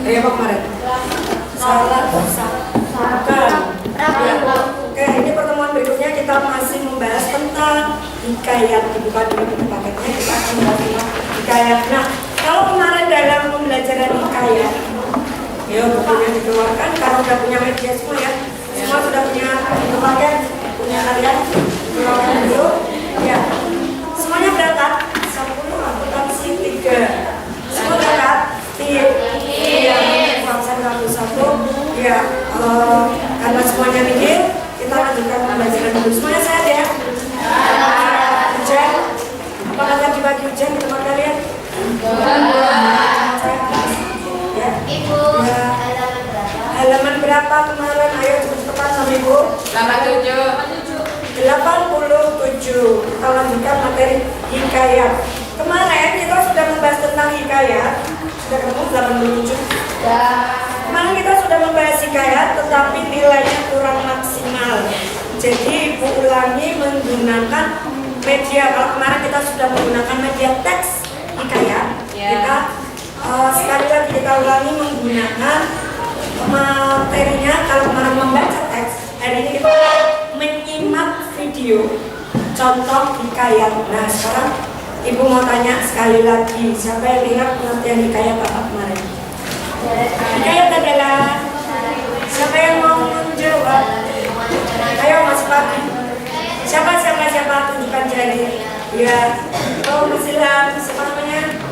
Hari apa kemarin? Salat bukan. Oke, ini pertemuan berikutnya kita masih membahas tentang hikayat. Dibuka dulu buku paketnya, kita akan membahas tentang hikayat. Nah, kalau kemarin dalam pembelajaran hikayat, ya bukunya dikeluarkan karena sudah punya media semua ya. Semua sudah punya buku paket, punya kalian. Keluarkan dulu. Ya. Semuanya berapa? 10 akuntansi 3. Semua berapa? Iya. Uang satu. Ya. Karena semuanya mikir, kita lanjutkan pembelajaran dulu. Semuanya sehat ya? Hujan? Apakah tadi pagi hujan di tempat kalian? Ya. Ibu, Ya. Halaman berapa kemarin? Ayo cepat-cepat sama Ibu. 87. Kita lanjutkan materi hikayat. Kemarin kita sudah membahas tentang hikayat. Sudah ketemu 87? Kemarin kita sudah membahas hikayat, tetapi nilainya kurang maksimal. Jadi Ibu ulangi menggunakan media. Kalau kemarin kita sudah menggunakan media teks hikayat, kita sekali lagi kita ulangi menggunakan materinya. Kalau kemarin membaca teks, hari ini kita menyimak video contoh hikayat. Nah, sekarang Ibu mau tanya sekali lagi, siapa yang ingat pengertian hikayat apa kemarin? Hikayat adalah, siapa yang mau menjawab? Ayo Mas Papi. Siapa tunjukkan jari. Ya. Oh, Mas Ilham, siapa namanya?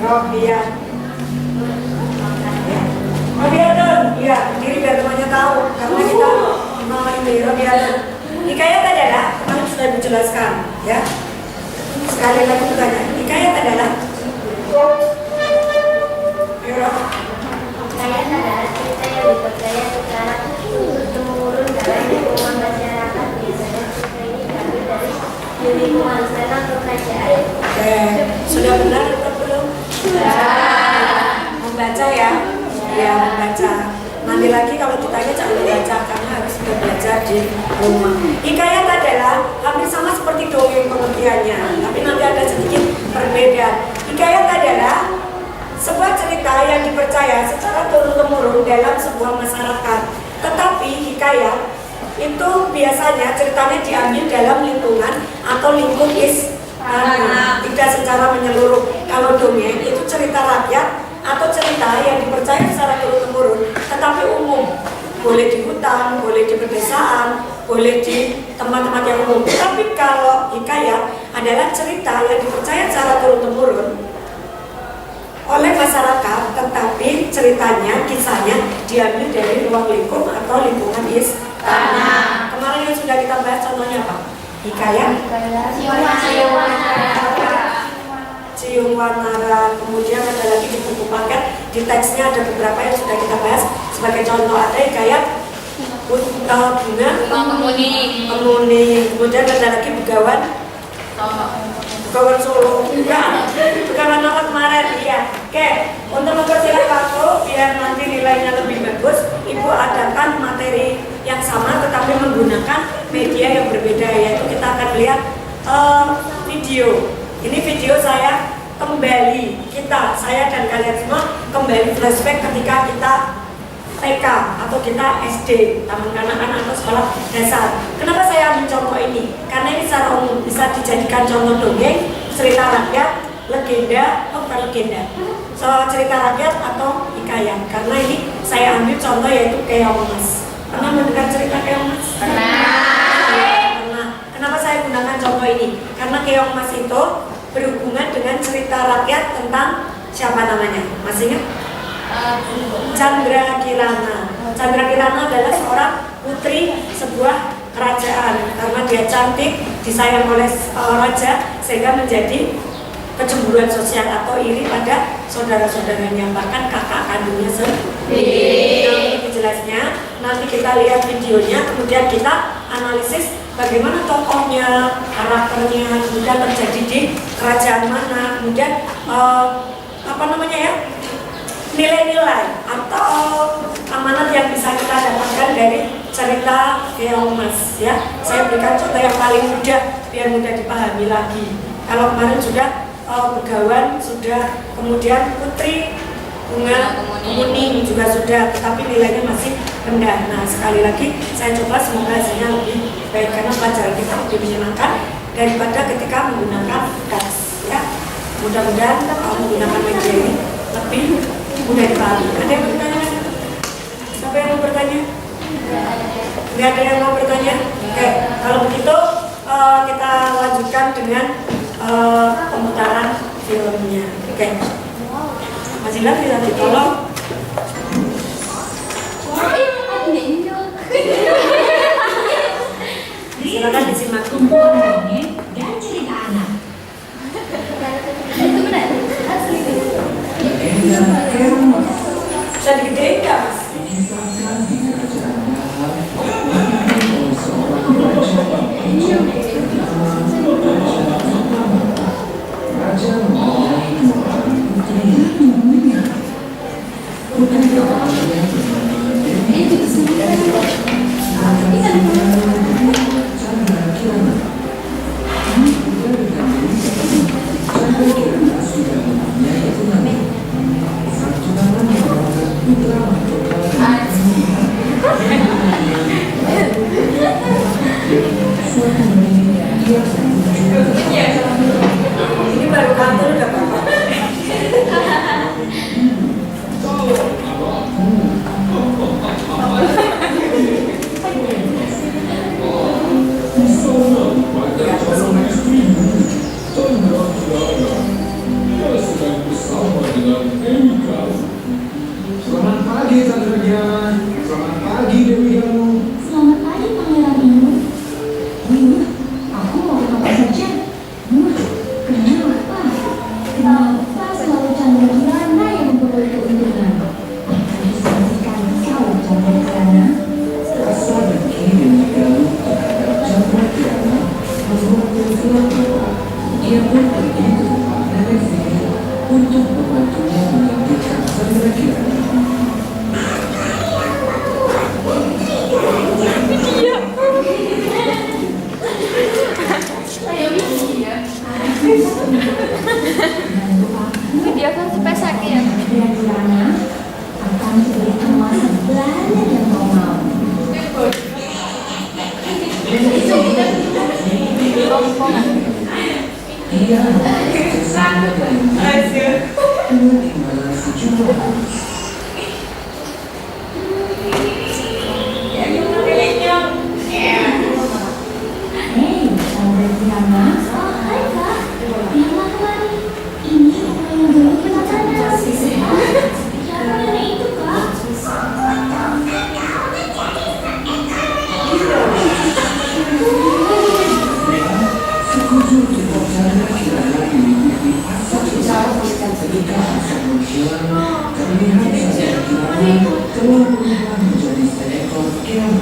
Robi ya. Robiadon, ya, diri biar temannya tahu karena kita mau ini Robiadon. Hikayat adalah, kemarin sudah dijelaskan, ya. Sekali lagi bertanya, hikayat adalah hikayat adalah cerita yang dipercaya secara temurun dalam lingkungan masyarakat. Biasanya cerita ini diambil dari lingkungan istana atau kerajaan. Oke, sudah benar atau belum? Membaca ya? Ya, membaca. Nanti lagi kalau ditanya jangan membaca karena harus belajar di rumah. Hikayat adalah hampir sama seperti dongeng pengertiannya, tapi nanti ada sedikit perbedaan. Hikayat adalah sebuah cerita yang dipercaya secara turun-temurun dalam sebuah masyarakat. Tetapi hikayat itu biasanya ceritanya diambil dalam lingkungan atau lingkup istana, tidak secara menyeluruh. Kalau dongeng itu cerita rakyat atau cerita yang dipercaya secara turun-temurun, tetapi umum. Boleh di hutan, boleh di pedesaan, boleh di tempat-tempat yang umum. Tapi kalau hikayat adalah cerita yang dipercaya secara turun-temurun oleh masyarakat, tetapi ceritanya, kisahnya diambil dari ruang lingkup atau lingkungan istana. Kemarin yang sudah kita bahas contohnya apa? Hikayat Cium Wanara. Kemudian ada lagi di buku paket, di teksnya ada beberapa yang sudah kita bahas. Sebagai contoh ada hikayat bunga Kemuni. Kemudian ada lagi Begawan Solo. Begawan apa kemarin? Iya. Oke, untuk mempersiapkan waktu biar nanti nilainya lebih bagus, Ibu adakan materi yang sama tetapi menggunakan media yang berbeda, yaitu kita akan lihat video. Ini video saya kembali, saya dan kalian semua kembali flashback ketika kita TK atau kita SD, taman kanak-kanak atau sekolah dasar. Kenapa saya ambil contoh ini? Karena ini secara umum bisa dijadikan contoh dongeng, cerita rakyat, bukan legenda, cerita rakyat atau hikayat. Karena ini saya ambil contoh yaitu Keong Mas. Pernah mendengar cerita Keong Mas? Pernah. Kenapa saya gunakan contoh ini? Karena Keong Mas itu berhubungan dengan cerita rakyat tentang siapa namanya? Masih ingat? Chandra Kirana. Chandra Kirana adalah seorang putri sebuah kerajaan. Karena dia cantik, disayang oleh raja, sehingga menjadi kecemburuan sosial atau iri pada saudara-saudaranya, bahkan kakak kandungnya sendiri. Lebih jelasnya nanti kita lihat videonya, kemudian kita analisis bagaimana tokohnya, karakternya, kemudian terjadi di kerajaan mana, kemudian nilai-nilai atau amanat yang bisa kita dapatkan dari cerita Keong Mas, ya. Saya berikan contoh yang paling mudah biar mudah dipahami lagi. Kalau kemarin sudah Begawan sudah, kemudian Putri Bunga Kemuning juga sudah, tetapi nilainya masih rendah. Nah, sekali lagi saya coba semoga hasilnya lebih baik karena pelajaran kita lebih menyenangkan daripada ketika menggunakan DAX ya. Mudah-mudahan menggunakan media ini lebih mudah dipahami. Ada yang bertanya? Siapa yang mau bertanya? Tidak ada yang mau bertanya? Oke, kalau begitu kita lanjutkan dengan pemutaran filmnya. Oke, Mas Ilham bisa ditolong. Silakan disimak. Dan cerita anak. Itu benar. Bisa digedein nggak, Mas? Ini baru kantor udah Bapak. Selamat pagi Tante Diana. Selamat pagi Dewi Galuh. Selamat pagi Pangeran Inu. Inu, aku mau apa saja? Kenapa? Kenapa selalu Chandra Kirana yang memperoleh keuntungan? Apa bisa berikan kau Chandra Kirana? Rasa dengki Dewi Galuh terhadap Chandra Kirana membuat Dewi Galuh. Dia pun pergi ke rumah Nenek Vini untuk membantunya menggantikan Chandra Kirana. Dia kan spesial ya. Chandra Kirana akan diberikan masa belanja yang kau mau. Dia sangat baik. Menerima sejumlah bonus. Hei, Chandra Kirana. Hai Kak, biarlah kemari. Ini rumah yang dulu kita tanam. Siapa nenek itu Kak? Sekujur tubuh Chandra Kirana diliputi asap besar ketika asap menghilang. Terlihat Chandra Kirana telah berubah menjadi seekor keong.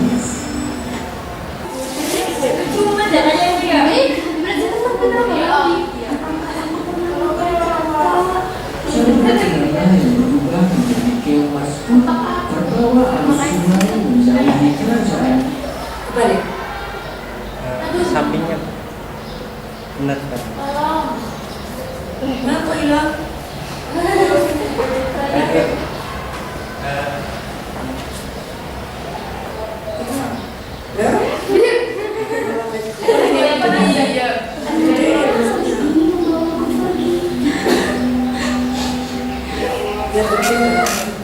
Cuma jalannya dia. Berarti tetap kenapa ya? Chandra Kirana yang berubah menjadi keong pun terbawa arus sungai menjauhi kerajaan. Kembali. Sampingnya benar kan? Kenapa hilang?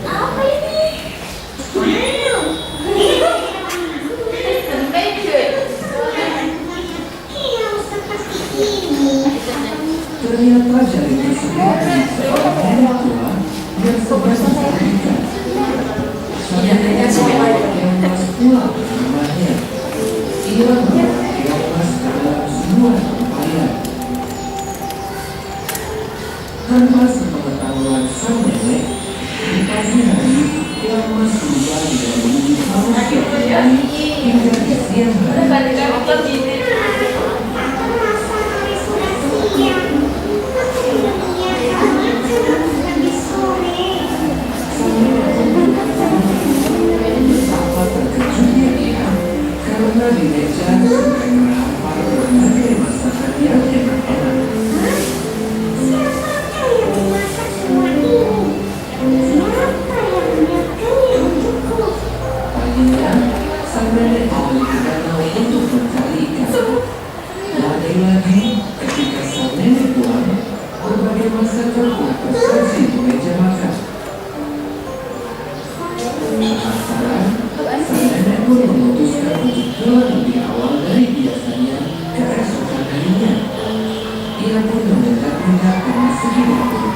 Apa ini? Ternyata jari tersebut seorang nenek tua yang sedang melahirkan. Sambil keong mas pulang ke rumahnya, ia membawa keong mas ke dalam sebuah tempayan. Tanpa sepengetahuan sang nenek, di pagi hari keong mas berubah menjadi wujud manusia hingga di siang hari. Betapa terkejutnya dia karena di meja sudah terhampar berbagai masakan yang enak-enak. Serta pula persepsi di meja makan. Penasaran, sang nenek pun memutuskan untuk pulang lebih awal dari biasanya keesokan harinya. Ia pun mengendap-endap dengan segi dapur,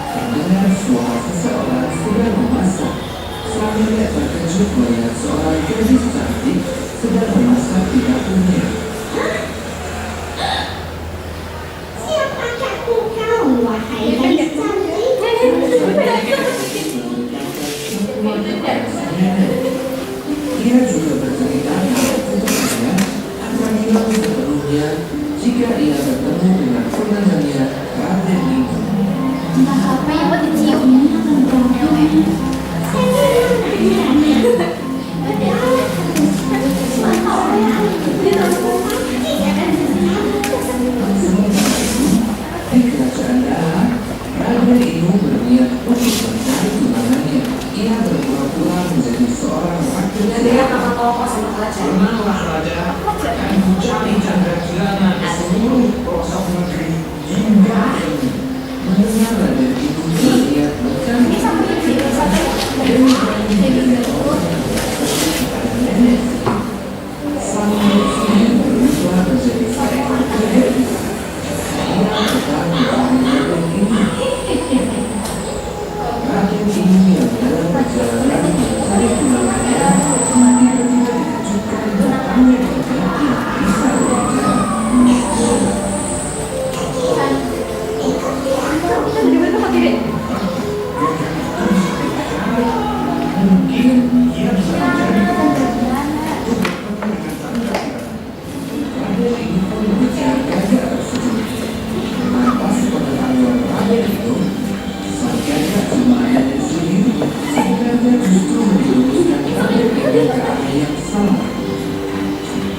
mendengar suara seseorang sedang memasak. Sang nenek terkejut melihat seorang gadis cantik sedang memasak di dapurnya. Siapakah engkau, wahai gadis cantik? Ia juga bercerita kalau putranya akan hilang sepenuhnya jika ia bertemu dengan tunangannya Raden Limbu. Apa yang buat dicium? Di kerajaan Daha, Raden Limbu berniat untuk mencari tunangannya. Ia berpura-pura menjadi seorang wakil Dan dia sama tokoh sama pelajar. Tenanglah Raja, akan kucari Chandra Kirana ke seluruh pelosok negeri hingga ini. mendengar Raden Limbu berniat mencari Dewi Brahmi dan orang kepada nenek. Sang nenek sihir berubah menjadi seekor keledai. Ia tetap mencari Raden Limbu. Raden Limbu yang dalam perjalanan mencari tunangannya tiba-tiba dikejutkan datangnya dompet yang bisa berbicara. Mungkin ia bisa menjadi pengganti untuk bertemu dengan Chandra Kirana. Raden Limbu pun mengejar gajah tersebut. Tanpa sepengetahuan Raden itu, sang gajah cuma nenek sihir, sang gajah justru menjuruskan Raden Limbu ke arah yang salah.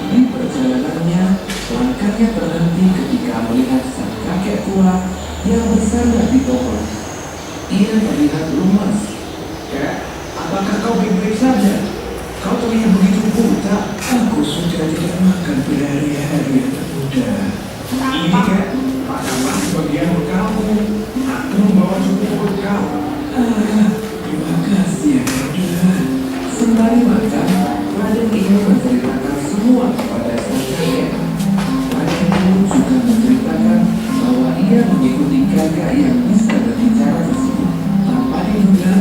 Di perjalanannya, langkahnya berhenti ketika melihat sang kakek tua yang bersandar di pohon. Ia terlihat lemas. Kek, apakah kau baik-baik saja? Kau terlihat begitu buta. Aku sudah tidak makan berhari-hari yang termuda. Ini kek, makanlah sebagian kamu. Aku membawa cukup untuk kau. Terima kasih ya Raden. Sembari makan, Raden ingin menceritakan semua kepada sang kakek. Raden pun juga menceritakan bahwa ia mengikuti gagak yang bisa berbicara tersebut. Tanpa diduga,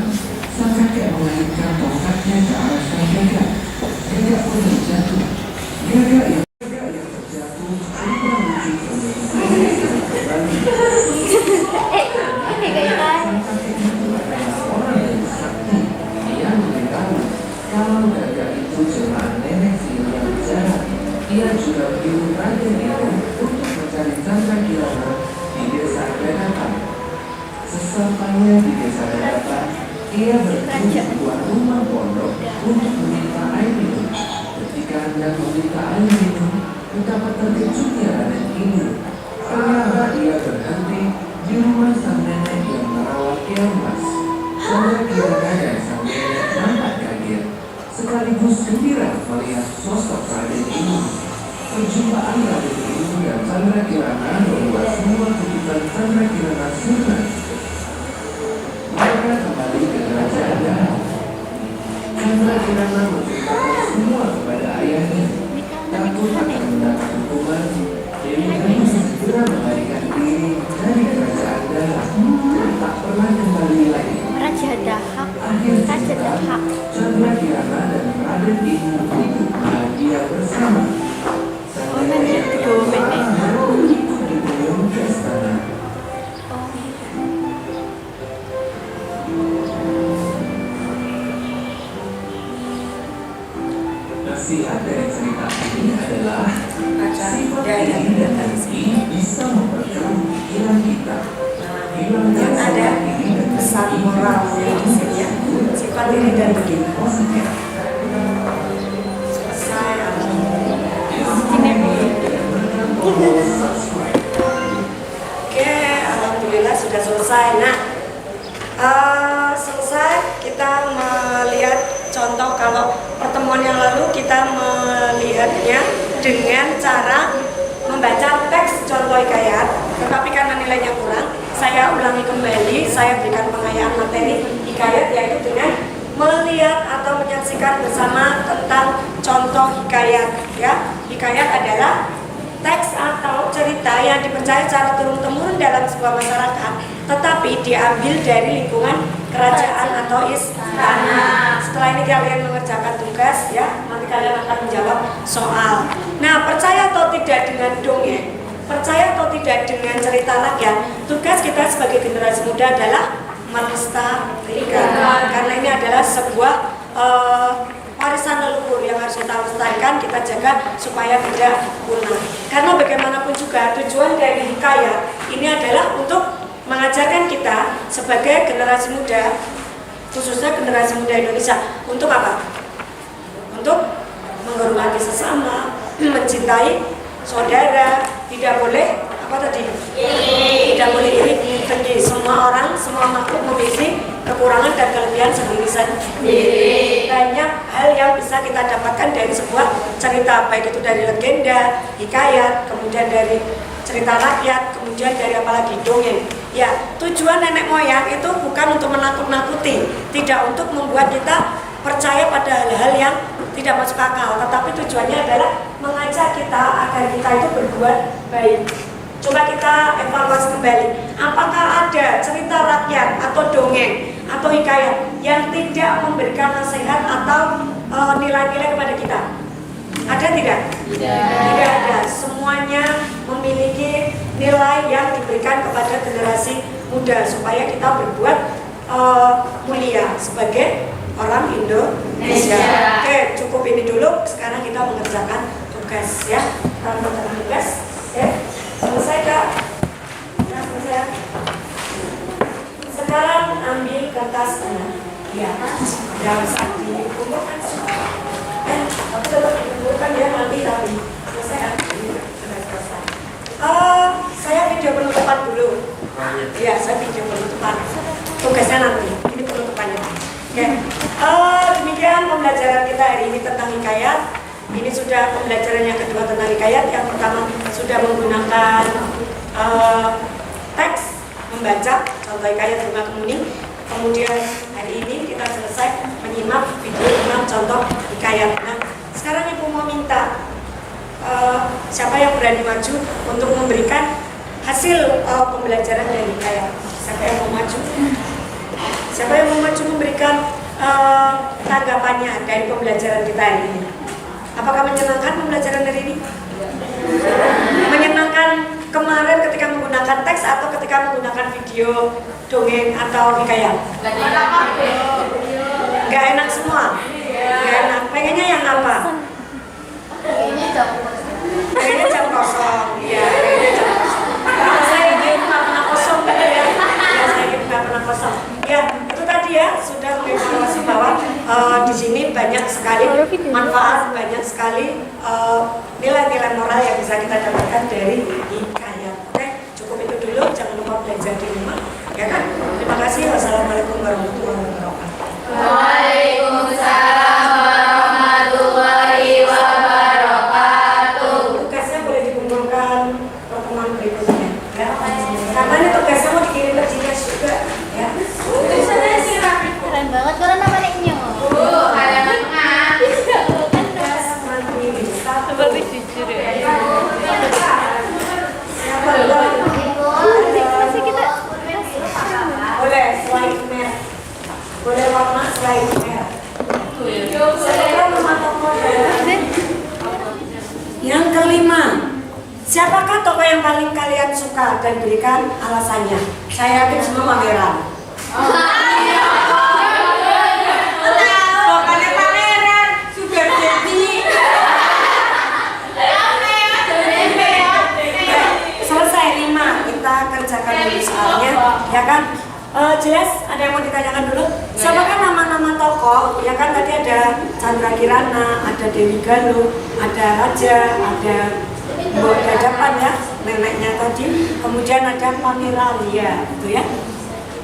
sang kakek mengaitkan tongkatnya ke arah sang gagak. Gagak pun terjatuh. Gagak yang terjatuh kurang lucu kembali. Sang kakek itu adalah orang yang sakti. Ia memberitahu kalau gagak itu cuma nenek sihir yang jahat. Ia juga menyuruh Raden itu untuk mencari Chandra Kirana di desa Gadatan. Sesampainya di desa Gadatan, ia bertemu sebuah rumah pondok untuk meminta air minum. Ketika hendak meminta air minum, betapa terkejutnya Raden itu. Ternyata ia berhenti di rumah sang nenek yang merawat kemas. Chandra Kirana dan sang nenek nampak kaget, sekaligus gembira melihat sosok Raden itu. Perjumpaan Raden itu dan Chandra Kirana membuat semua tuntutan Chandra Kirana sirna. Mereka kembali ke kerajaan Daha. Chandra Kirana menceritakan semua kepada ayahnya. Takut akan mendapat hukuman, Dewi harus segera melarikan diri dari kerajaan Daha dan tak pernah kembali lagi. Raja Dahak. Akhir cerita, Chandra Kirana dan Raden Limbu hidup bahagia bersama. Sampai ikut diboyong ke istana. Nasihat dari cerita ini adalah sifat iri dan dengki bisa memperkeruh pikiran kita. Hilangkan Ada sifat iri dan pesan dengki moralnya di sini ya. Sifat iri dan dengki. positif. Selesai. Subscribe. Oke, alhamdulillah sudah selesai. Nah, selesai kita melihat contoh. Kalau pertemuan yang lalu kita melihatnya dengan cara membaca teks contoh hikayat. Tetapi karena nilainya kurang, saya ulangi kembali, saya berikan pengayaan materi hikayat, yaitu dengan melihat atau menyaksikan bersama tentang contoh hikayat. Ya, hikayat adalah teks atau cerita yang dipercaya secara turun-temurun dalam sebuah masyarakat, tetapi diambil dari lingkungan kerajaan atau istana. Setelah ini kalian mengerjakan tugas, ya, nanti kalian akan menjawab soal. Nah, percaya atau tidak dengan dongeng, percaya atau tidak dengan cerita rakyat, tugas kita sebagai generasi muda adalah melestarikan, karena ini adalah sebuah warisan leluhur yang harus kita lestarikan, kita jaga supaya tidak punah. Karena bagaimanapun juga tujuan dari hikayat ini adalah untuk mengajarkan kita sebagai generasi muda, khususnya generasi muda Indonesia, untuk apa? Untuk menghormati sesama, mencintai saudara, tidak boleh apa tadi? Tidak boleh iri, dengki. Semua orang, semua makhluk memiliki kekurangan dan kelebihan sendiri-sendiri. Banyak hal yang bisa kita dapatkan dari sebuah cerita, baik itu dari legenda, hikayat, kemudian dari cerita rakyat, kemudian dari apalagi dongeng. Ya, tujuan nenek moyang itu bukan untuk menakut-nakuti, tidak untuk membuat kita percaya pada hal-hal yang tidak masuk akal, tetapi tujuannya adalah mengajak kita agar kita itu berbuat baik. Coba kita evaluasi kembali, apakah ada cerita rakyat atau dongeng atau hikayat yang tidak memberikan nasihat atau nilai-nilai kepada kita? Ada tidak? Tidak ada. Semuanya memiliki nilai yang diberikan kepada generasi muda supaya kita berbuat mulia sebagai orang Indonesia. Oke, cukup ini dulu. Sekarang kita mengerjakan tugas, ya. Kita mengerjakan tugas. Oke, selesai Kak. Ya, selesai. Sekarang ambil kertas tengah. Ya, jangan sampai dikumpulkan. Tapi tetap dikumpulkan ya nanti tapi selesai. Saya video penutupan dulu. Ya, saya video penutupan. Tugasnya nanti. Ini penutupannya. Oke. Demikian pembelajaran kita hari ini tentang hikayat. Ini sudah pembelajaran yang kedua tentang hikayat. Yang pertama sudah menggunakan teks, membaca contoh hikayat Bunga Kemuning. Kemudian hari ini kita selesai menyimak video tentang contoh hikayat. Nah, sekarang Ibu mau minta siapa yang berani maju untuk memberikan hasil pembelajaran dari hikayat. Siapa yang mau maju? Siapa yang mau maju memberikan tanggapannya dari pembelajaran kita hari ini? Apakah menyenangkan pembelajaran hari ini? Menyenangkan kemarin ketika menggunakan teks atau ketika menggunakan video, dongeng atau hikayat? Gak enak semua? Gak enak. Pengennya yang apa? Pengennya jam kosong. Iya, pengennya jam kosong. Kalau saya gitu gak pernah kosong gitu ya. Saya gitu gak pernah kosong. Ya, itu tadi ya sudah menginformasi bahwa di sini banyak sekali manfaat, banyak sekali nilai-nilai moral yang bisa kita dapatkan dari hikayat. Oke, cukup itu dulu. Jangan lupa belajar di rumah, ya kan? Terima kasih. Wassalamualaikum warahmatullahi wabarakatuh. Waalaikumsalam warahmatullahi wabarakatuh. Tugasnya boleh dikumpulkan pertemuan berikutnya. Ya. Karena ini tugasnya mau dikirim ke Jinas juga. Ya. Tulisannya sih rapi. Keren banget kalau namanya Inyo. Halaman A. Tugas nanti Seperti jujur ya. siapa dulu? Masih kita Boleh slide merah. Boleh warna slide merah. Silakan mematok model. Yang kelima, siapakah tokoh yang paling kalian suka dan berikan alasannya? Saya yakin semua pangeran. Pokoknya pangeran sugar daddy. Selesai 5, kita kerjakan dulu soalnya, ya kan? Jelas, ada yang mau ditanyakan dulu? Siapakah nama-nama tokoh? Ya kan tadi ada Chandra Kirana, ada Dewi Galuh, ada Raja, ada Mbok Dadapan ya, neneknya tadi. Kemudian ada Pangeran, ya, gitu ya.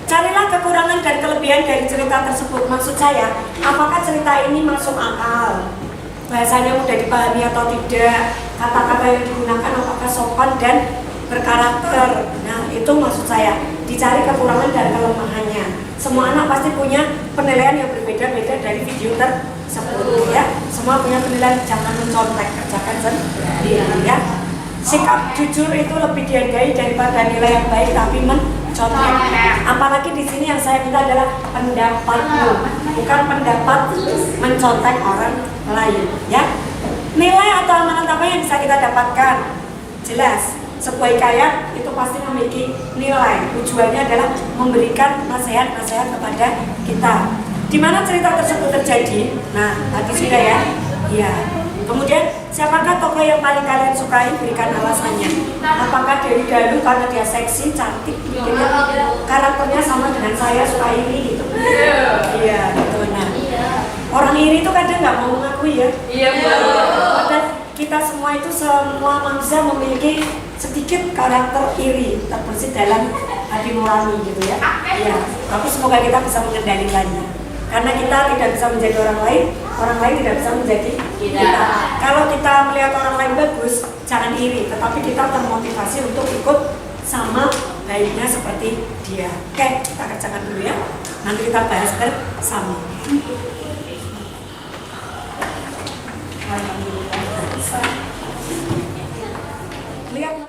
Carilah kekurangan dan kelebihan dari cerita tersebut. Maksud saya, apakah cerita ini masuk akal? Bahasanya mudah dipahami atau tidak? Kata-kata yang digunakan apakah sopan dan berkarakter. Nah, itu maksud saya, dicari kekurangan dan kelemahannya. Semua anak pasti punya penilaian yang berbeda-beda dari video tersebut ya. Semua punya penilaian, jangan mencontek, kerjakan sendiri ya. Sikap jujur itu lebih dihargai daripada nilai yang baik tapi mencontek. Apalagi di sini yang saya minta adalah pendapatmu, bukan pendapat mencontek orang lain ya. Nilai atau amanat apa yang bisa kita dapatkan? Jelas, sebuah hikayat itu pasti memiliki nilai. Tujuannya adalah memberikan nasihat-nasihat kepada kita. Di mana cerita tersebut terjadi? Nah, tadi sudah ya. Iya. Kemudian, siapakah tokoh yang paling kalian sukai? Berikan alasannya. Apakah Dewi Galuh karena dia seksi, cantik, gitu ya? Karakternya sama dengan saya, suka ini gitu. Iya, gitu. Nah, orang iri itu kadang nggak mau mengakui ya. Iya, betul. Dan kita semua itu, semua manusia memiliki sedikit karakter iri terbesit dalam hati nurani gitu ya. Iya. Tapi semoga kita bisa mengendalikannya. Karena kita tidak bisa menjadi orang lain tidak bisa menjadi kita. Kalau kita melihat orang lain bagus, jangan iri, tetapi kita termotivasi untuk ikut sama baiknya seperti dia. Oke, kita kerjakan dulu ya. Nanti kita bahas bersama.